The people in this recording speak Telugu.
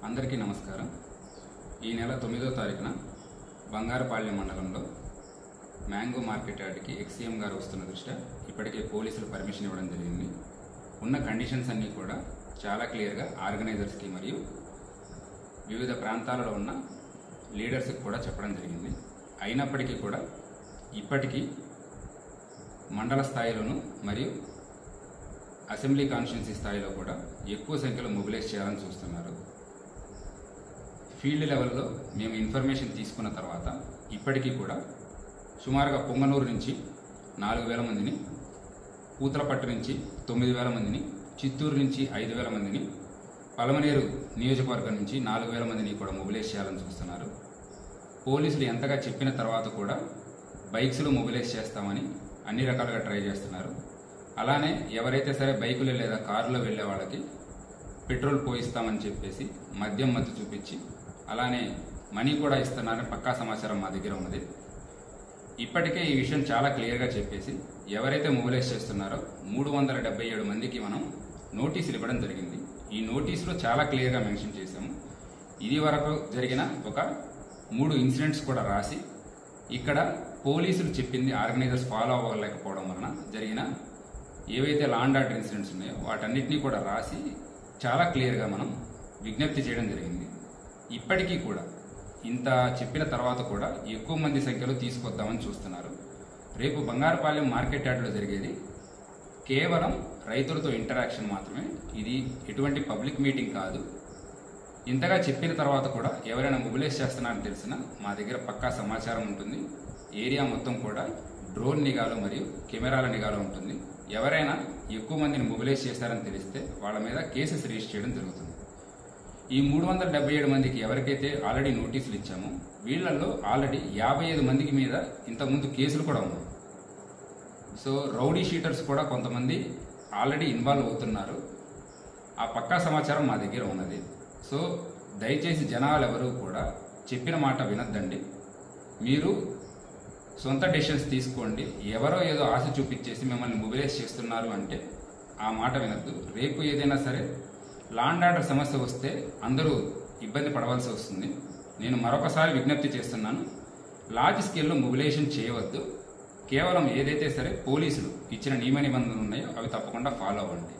అందరికీ నమస్కారం. ఈ నెల 9వ తారీఖున బంగారపాళ్యం మండలంలో మ్యాంగో మార్కెట్ యార్డ్కి ఎక్సీఎం గారు వస్తున్న దృష్ట్యా ఇప్పటికే పోలీసులు పర్మిషన్ ఇవ్వడం జరిగింది. ఉన్న కండిషన్స్ అన్నీ కూడా చాలా క్లియర్గా ఆర్గనైజర్స్కి మరియు వివిధ ప్రాంతాలలో ఉన్న లీడర్స్కి కూడా చెప్పడం జరిగింది. అయినప్పటికీ కూడా ఇప్పటికీ మండల స్థాయిలోనూ మరియు అసెంబ్లీ కాన్స్టిట్యున్సీ స్థాయిలో కూడా ఎక్కువ సంఖ్యలో మొబిలైజ్ చేయాలని చూస్తున్నారు. ఫీల్డ్ లెవెల్లో మేము ఇన్ఫర్మేషన్ తీసుకున్న తర్వాత ఇప్పటికీ కూడా సుమారుగా పొంగనూరు నుంచి 4,000 మందిని, పూతలపట్టు నుంచి 9,000 మందిని, చిత్తూరు నుంచి 5,000 మందిని, పలమనేరు నియోజకవర్గం నుంచి 4,000 మందిని కూడా మొబిలైజ్ చేయాలని చూస్తున్నారు. పోలీసులు ఎంతగా చెప్పిన తర్వాత కూడా బైక్స్లో మొబిలైజ్ చేస్తామని అన్ని రకాలుగా ట్రై చేస్తున్నారు. అలానే ఎవరైతే సరే బైకులు లేదా కారులో వెళ్లే వాళ్ళకి పెట్రోల్ పోయిస్తామని చెప్పేసి మద్యం మత్తు చూపించి అలానే మనీ కూడా ఇస్తున్నారని పక్కా సమాచారం మా దగ్గర ఉన్నది. ఇప్పటికే ఈ విషయం చాలా క్లియర్గా చెప్పేసి ఎవరైతే మొబిలైజ్ చేస్తున్నారో 377 మందికి మనం నోటీసులు ఇవ్వడం జరిగింది. ఈ నోటీసులో చాలా క్లియర్గా మెన్షన్ చేశాము. ఇది వరకు జరిగిన ఒక 3 ఇన్సిడెంట్స్ కూడా రాసి ఇక్కడ పోలీసులు చెప్పింది ఆర్గనైజర్స్ ఫాలో అవ్వలేకపోవడం వలన జరిగిన ఏవైతే లా అండ్ ఆర్డర్ ఇన్సిడెంట్స్ ఉన్నాయో వాటన్నిటినీ కూడా రాసి చాలా క్లియర్గా మనం విజ్ఞప్తి చేయడం జరిగింది. ఇప్పటికీ కూడా ఇంత చెప్పిన తర్వాత కూడా ఎక్కువ మంది సంఖ్యలో తీసుకొద్దామని చూస్తున్నారు. రేపు బంగారపాళ్యం మార్కెట్ యార్డ్లో జరిగేది కేవలం రైతులతో ఇంటరాక్షన్ మాత్రమే. ఇది ఎటువంటి పబ్లిక్ మీటింగ్ కాదు. ఇంతగా చెప్పిన తర్వాత కూడా ఎవరైనా మొబిలైజ్ చేస్తున్నారని తెలిసినా మా దగ్గర పక్కా సమాచారం ఉంటుంది. ఏరియా మొత్తం కూడా డ్రోన్ నిఘాలో మరియు కెమెరాల నిఘాలో ఉంటుంది. ఎవరైనా ఎక్కువ మందిని మొబిలైజ్ చేశారని తెలిస్తే వాళ్ళ మీద కేసెస్ రిజిస్టర్ చేయడం జరుగుతుంది. ఈ 377 మందికి ఎవరికైతే ఆల్రెడీ నోటీసులు ఇచ్చామో వీళ్లలో ఆల్రెడీ 55 మందికి మీద ఇంతకుముందు కేసులు కూడా ఉన్నాయి. సో రౌడీ షీటర్స్ కూడా కొంతమంది ఆల్రెడీ ఇన్వాల్వ్ అవుతున్నారు. ఆ పక్కా సమాచారం మా దగ్గర ఉన్నది. సో దయచేసి జనాలు ఎవరు కూడా చెప్పిన మాట వినొద్దండి. మీరు సొంత డెసిషన్స్ తీసుకోండి. ఎవరో ఏదో ఆశ చూపించేసి మిమ్మల్ని మొబిలైజ్ చేస్తున్నారు అంటే ఆ మాట వినొద్దు. రేపు ఏదైనా సరే లా అండ్ ఆర్డర్ సమస్య వస్తే అందరూ ఇబ్బంది పడవలసి వస్తుంది. నేను మరొకసారి విజ్ఞప్తి చేస్తున్నాను, లార్జ్ స్కేల్లో మొబిలైజేషన్ చేయవద్దు. కేవలం ఏదైతే సరే పోలీసులు ఇచ్చిన నియమ నిబంధనలు ఉన్నాయో అవి తప్పకుండా ఫాలో అవ్వండి.